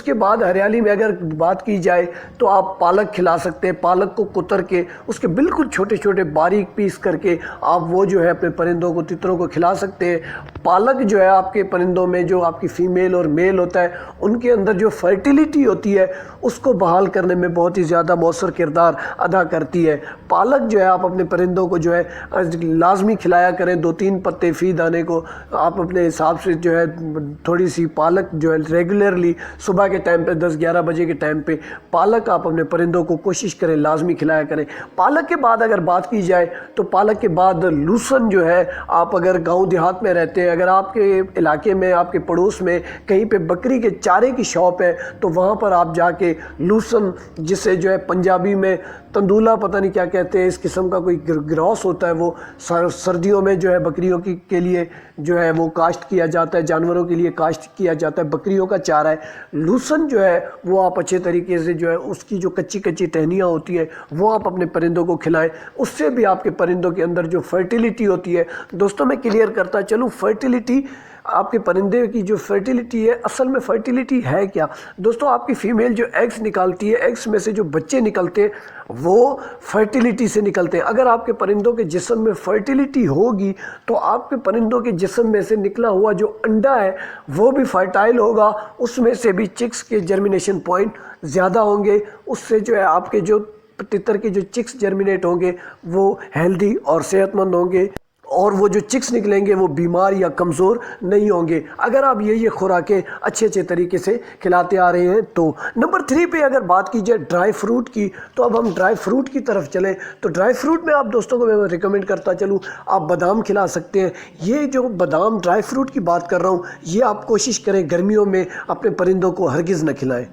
اس کے بعد ہریالی میں اگر بات کی جائے تو آپ پالک کھلا سکتے ہیں. پالک کو کتر کے اس کے بالکل چھوٹے چھوٹے باریک پیس کر کے آپ وہ جو ہے اپنے پرندوں کو تتروں کو کھلا سکتے ہیں. پالک جو ہے آپ کے پرندوں میں جو آپ کی فیمیل اور میل ہوتا ہے ان کے اندر جو فرٹیلیٹی ہوتی ہے اس کو بحال کرنے میں بہت ہی زیادہ مؤثر کردار ادا کرتی ہے. پالک جو ہے آپ اپنے پرندوں کو جو ہے لازمی کھلایا کریں. 2-3 پتے فی دانے کو آپ اپنے حساب سے جو ہے تھوڑی سی پالک جو ہے ریگولرلی صبح کے ٹائم پہ 10-11 بجے کے ٹائم پہ پالک آپ اپنے پرندوں کو کوشش کریں لازمی کھلایا کریں. پالک کے بعد اگر بات کی جائے تو پالک کے بعد لوسن جو ہے آپ اگر گاؤں دیہات میں رہتے ہیں, اگر آپ کے علاقے میں آپ کے پڑوس میں کہیں پہ بکری کے چارے کی شاپ ہے تو وہاں پر آپ جا کے لوسن, جسے جو ہے پنجابی میں تندولا پتہ نہیں کیا کہتے ہیں, اس قسم کا کوئی گراس ہوتا ہے, وہ سردیوں میں جو ہے بکریوں کے لیے جو ہے وہ کاشت کیا جاتا ہے, جانوروں کے لیے کاشت کیا جاتا ہے, بکریوں کا چارہ ہے. لوسن جو ہے وہ آپ اچھے طریقے سے جو ہے اس کی جو کچی کچی ٹہنیاں ہوتی ہیں وہ آپ اپنے پرندوں کو کھلائیں. اس سے بھی آپ کے پرندوں کے اندر جو فرٹیلیٹی ہوتی ہے, دوستوں میں کلیئر کرتا چلوں, فرٹیلیٹی آپ کے پرندے کی جو فرٹیلیٹی ہے, اصل میں فرٹیلیٹی ہے کیا دوستوں؟ آپ کی فیمیل جو ایگز نکالتی ہے, ایگز میں سے جو بچے نکلتے ہیں وہ فرٹیلیٹی سے نکلتے ہیں. اگر آپ کے پرندوں کے جسم میں فرٹیلیٹی ہوگی تو آپ کے پرندوں کے جسم میں سے نکلا ہوا جو انڈا ہے وہ بھی فرٹائل ہوگا, اس میں سے بھی چکس کے جرمینیشن پوائنٹ زیادہ ہوں گے. اس سے جو ہے آپ کے جو تتر کے جو چکس جرمینیٹ ہوں گے وہ ہیلدی اور صحت مند ہوں گے, اور وہ جو چکس نکلیں گے وہ بیمار یا کمزور نہیں ہوں گے اگر آپ یہ خوراکیں اچھے طریقے سے کھلاتے آ رہے ہیں تو. نمبر 3 پہ اگر بات کی جائے ڈرائی فروٹ کی, تو اب ہم ڈرائی فروٹ کی طرف چلیں. تو ڈرائی فروٹ میں آپ دوستوں کو میں ریکمنڈ کرتا چلوں, آپ بادام کھلا سکتے ہیں. یہ جو بادام ڈرائی فروٹ کی بات کر رہا ہوں یہ آپ کوشش کریں گرمیوں میں اپنے پرندوں کو ہرگز نہ کھلائیں.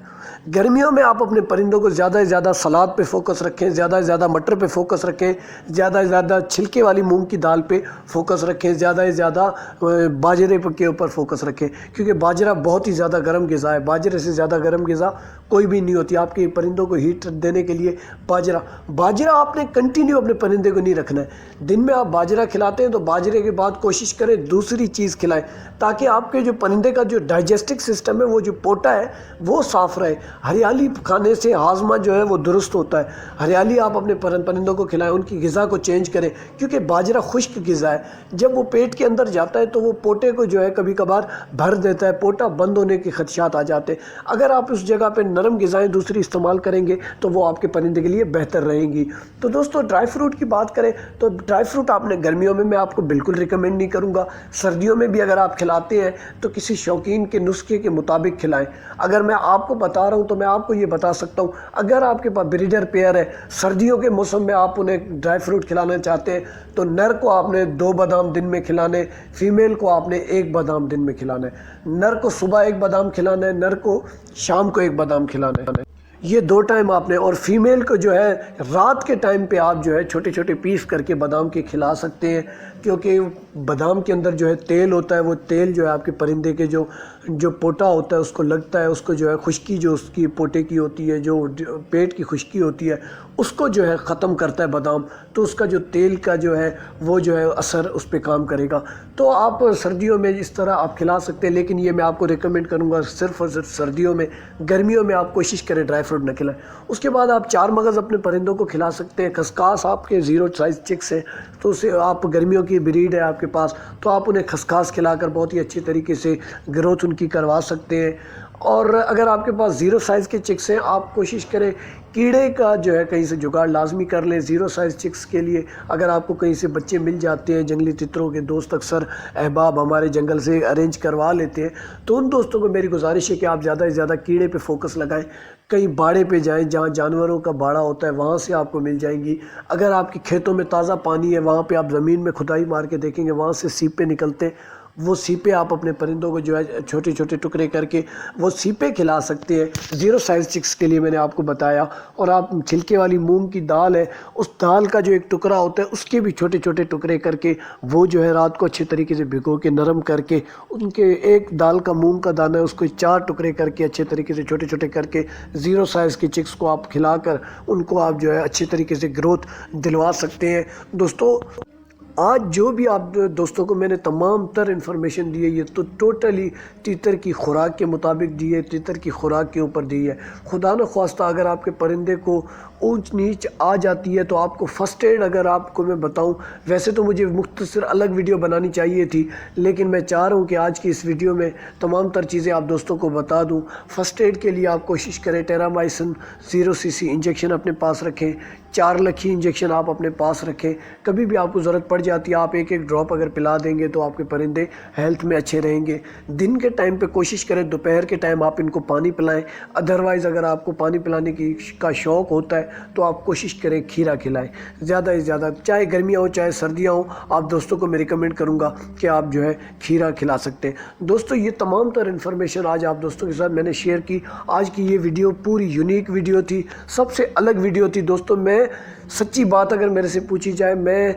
گرمیوں میں آپ اپنے پرندوں کو زیادہ سے زیادہ سلاد پہ فوکس رکھیں, زیادہ سے زیادہ مٹر پہ فوکس رکھیں, زیادہ سے زیادہ چھلکے والی مونگ کی دال پہ فوکس رکھیں, زیادہ سے زیادہ باجرے کے اوپر فوکس رکھیں, کیونکہ باجرہ بہت ہی زیادہ گرم غذا ہے. باجرے سے زیادہ گرم غذا کوئی بھی نہیں ہوتی. آپ کے پرندوں کو ہیٹ دینے کے لیے باجرہ آپ نے کنٹینیو اپنے پرندے کو نہیں رکھنا ہے. دن میں آپ باجرہ کھلاتے ہیں تو باجرے کے بعد کوشش کریں دوسری چیز کھلائیں تاکہ آپ کے جو پرندے کا جو ڈائجسٹک سسٹم ہے, وہ جو پوٹا ہے وہ صاف رہے. ہریالی کھانے سے ہاضمہ جو ہے وہ درست ہوتا ہے. ہریالی آپ اپنے پرندوں کو کھلائیں, ان کی غذا کو چینج کریں, کیونکہ باجرہ خشک غذا ہے. جب وہ پیٹ کے اندر جاتا ہے تو وہ پوٹے کو جو ہے کبھی کبھار بھر دیتا ہے, پوٹا بند ہونے کے خدشات آ جاتے ہیں. اگر آپ اس جگہ پہ نرم غذائیں دوسری استعمال کریں گے تو وہ آپ کے پرندے کے لیے بہتر رہیں گی. تو دوستو ڈرائی فروٹ کی بات کریں تو ڈرائی فروٹ آپ نے گرمیوں میں آپ کو بالکل ریکمینڈ نہیں کروں گا. سردیوں میں بھی اگر آپ کھلاتے ہیں تو کسی شوقین کے نسخے کے مطابق کھلائیں. اگر میں آپ کو بتا رہا ہوں تو میں آپ کو یہ بتا سکتا ہوں, اگر آپ کے پاس بریڈر پیئر ہے, سردیوں کے موسم میں آپ انہیں ڈرائی فروٹ کھلانا چاہتے ہیں تو نر کو آپ نے 2 بادام دن میں کھلانے, فیمیل کو آپ نے 1 بادام دن میں کھلانا ہے. نر کو صبح 1 بادام کھلانا ہے, نر کو شام کو 1 بادام کھلانا ہے. یہ 2 ٹائم آپ نے, اور فیمیل کو جو ہے رات کے ٹائم پہ آپ جو ہے چھوٹے چھوٹے پیس کر کے بادام کے کھلا سکتے ہیں, کیونکہ بادام کے اندر جو ہے تیل ہوتا ہے, وہ تیل جو ہے آپ کے پرندے کے جو پوٹا ہوتا ہے اس کو لگتا ہے, اس کو جو ہے خشکی جو اس کی پوٹے کی ہوتی ہے, جو پیٹ کی خشکی ہوتی ہے اس کو جو ہے ختم کرتا ہے بادام. تو اس کا جو تیل کا جو ہے وہ جو ہے اثر اس پہ کام کرے گا. تو آپ سردیوں میں اس طرح آپ کھلا سکتے ہیں, لیکن یہ میں آپ کو ریکمینڈ کروں گا صرف اور صرف سردیوں میں. گرمیوں میں آپ کوشش کریں ڈرائی فروٹ نہ کھلائیں. اس کے بعد آپ 4 مغز اپنے پرندوں کو کھلا سکتے ہیں. خسخاس آپ کے 0 سائز چکس ہیں تو اسے آپ گرمیوں کی بریڈ ہے آپ کے پاس تو آپ انہیں خسخاس کھلا کر بہت ہی اچھی طریقے سے گروتھ ان کی کروا سکتے ہیں. اور اگر آپ کے پاس 0 سائز کے چکس ہیں, آپ کوشش کریں کیڑے کا جو ہے کہیں سے جگاڑ لازمی کر لیں 0 سائز چکس کے لیے. اگر آپ کو کہیں سے بچے مل جاتے ہیں, جنگلی تتروں کے دوست اکثر احباب ہمارے جنگل سے ارینج کروا لیتے ہیں, تو ان دوستوں کو میری گزارش ہے کہ آپ زیادہ سے زیادہ کیڑے پہ فوکس لگائیں. کہیں باڑے پہ جائیں جہاں جانوروں کا باڑا ہوتا ہے, وہاں سے آپ کو مل جائیں گی. اگر آپ کے کھیتوں میں تازہ پانی ہے, وہاں پہ آپ زمین میں کھدائی مار کے دیکھیں گے وہاں سے سیپے نکلتے ہیں. وہ سیپے آپ اپنے پرندوں کو جو ہے چھوٹے چھوٹے ٹکڑے کر کے وہ سیپے کھلا سکتے ہیں. 0 سائز چکس کے لیے میں نے آپ کو بتایا. اور آپ چھلکے والی مونگ کی دال ہے, اس دال کا جو ایک ٹکڑا ہوتا ہے اس کے بھی چھوٹے چھوٹے ٹکڑے کر کے وہ جو ہے رات کو اچھے طریقے سے بھگو کے نرم کر کے, ان کے ایک دال کا مونگ کا دانہ ہے اس کو 4 ٹکڑے کر کے اچھے طریقے سے چھوٹے چھوٹے کر کے 0 سائز کے چکس کو آپ کھلا کر ان کو آپ جو ہے اچھے طریقے سے گروتھ دلوا سکتے ہیں. دوستو آج جو بھی آپ دوستوں کو میں نے تمام تر انفارمیشن دی ہے یہ تو ٹوٹلی تیتر کی خوراک کے مطابق دی ہے، تیتر کی خوراک کے اوپر دی ہے۔ خدا نہ خواستہ اگر آپ کے پرندے کو اونچ نیچ آ جاتی ہے تو آپ کو فرسٹ ایڈ اگر آپ کو میں بتاؤں، ویسے تو مجھے مختصر الگ ویڈیو بنانی چاہیے تھی، لیکن میں چاہ رہا ہوں کہ آج کی اس ویڈیو میں تمام تر چیزیں آپ دوستوں کو بتا دوں۔ فرسٹ ایڈ کے لیے آپ کوشش کریں ٹیرامائسن 0 cc انجیکشن اپنے پاس رکھیں، 4 لکھی انجیکشن آپ اپنے پاس رکھیں، کبھی بھی آپ کو ضرورت پڑ جاتی ہے آپ ایک ڈراپ اگر پلا دیں گے تو آپ کے پرندے ہیلتھ میں اچھے رہیں گے۔ دن کے ٹائم پہ کوشش کریں دوپہر کے ٹائم آپ ان کو پانی پلائیں، ادروائز اگر آپ کو پانی پلانے کا شوق ہوتا ہے تو آپ کوشش کریں کھیرا کھلائیں زیادہ سے زیادہ، چاہے گرمیاں ہوں چاہے سردیاں ہوں، آپ دوستوں کو میں ریکمینڈ کروں گا کہ آپ جو ہے کھیرا کھلا سکتے ہیں۔ دوستو یہ تمام تر انفارمیشن آج آپ دوستوں کے ساتھ میں نے شیئر کی۔ آج کی یہ ویڈیو پوری یونیک ویڈیو تھی، سب سے الگ ویڈیو تھی دوستو۔ میں سچی بات اگر میرے سے پوچھی جائے، میں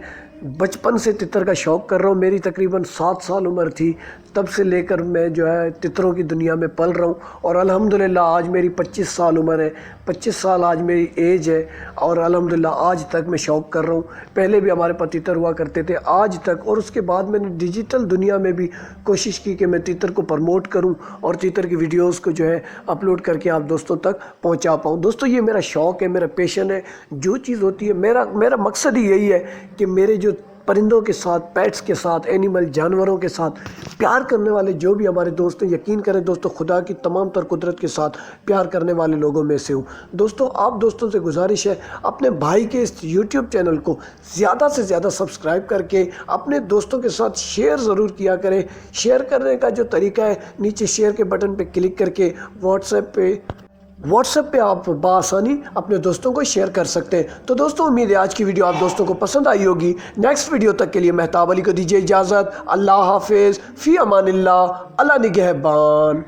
بچپن سے تتر کا شوق کر رہا ہوں، میری تقریباً 7 سال عمر تھی، تب سے لے کر میں جو ہے تتروں کی دنیا میں پل رہا ہوں، اور الحمدللہ آج میری 25 سال عمر ہے، 25 سال آج میری ایج ہے، اور الحمدللہ آج تک میں شوق کر رہا ہوں۔ پہلے بھی ہمارے پاس تتر ہوا کرتے تھے آج تک، اور اس کے بعد میں نے ڈیجیٹل دنیا میں بھی کوشش کی کہ میں تتر کو پرموٹ کروں اور تتر کی ویڈیوز کو جو ہے اپلوڈ کر کے آپ دوستوں تک پہنچا پاؤں۔ دوستو یہ میرا شوق ہے، میرا پیشن ہے، جو چیز ہوتی ہے میرا مقصد ہی یہی ہے کہ میرے جو پرندوں کے ساتھ، پیٹس کے ساتھ، اینیمل جانوروں کے ساتھ پیار کرنے والے جو بھی ہمارے دوست ہیں، یقین کریں دوستو خدا کی تمام تر قدرت کے ساتھ پیار کرنے والے لوگوں میں سے ہوں۔ دوستو آپ دوستوں سے گزارش ہے اپنے بھائی کے اس یوٹیوب چینل کو زیادہ سے زیادہ سبسکرائب کر کے اپنے دوستوں کے ساتھ شیئر ضرور کیا کریں۔ شیئر کرنے کا جو طریقہ ہے نیچے شیئر کے بٹن پہ کلک کر کے واٹس ایپ پہ آپ بآسانی اپنے دوستوں کو شیئر کر سکتے ہیں۔ تو دوستوں امید ہے آج کی ویڈیو آپ دوستوں کو پسند آئی ہوگی۔ نیکسٹ ویڈیو تک کے لیے مہتاب علی کو دیجیے اجازت۔ اللہ حافظ، فی امان اللہ، اللہ نگہبان۔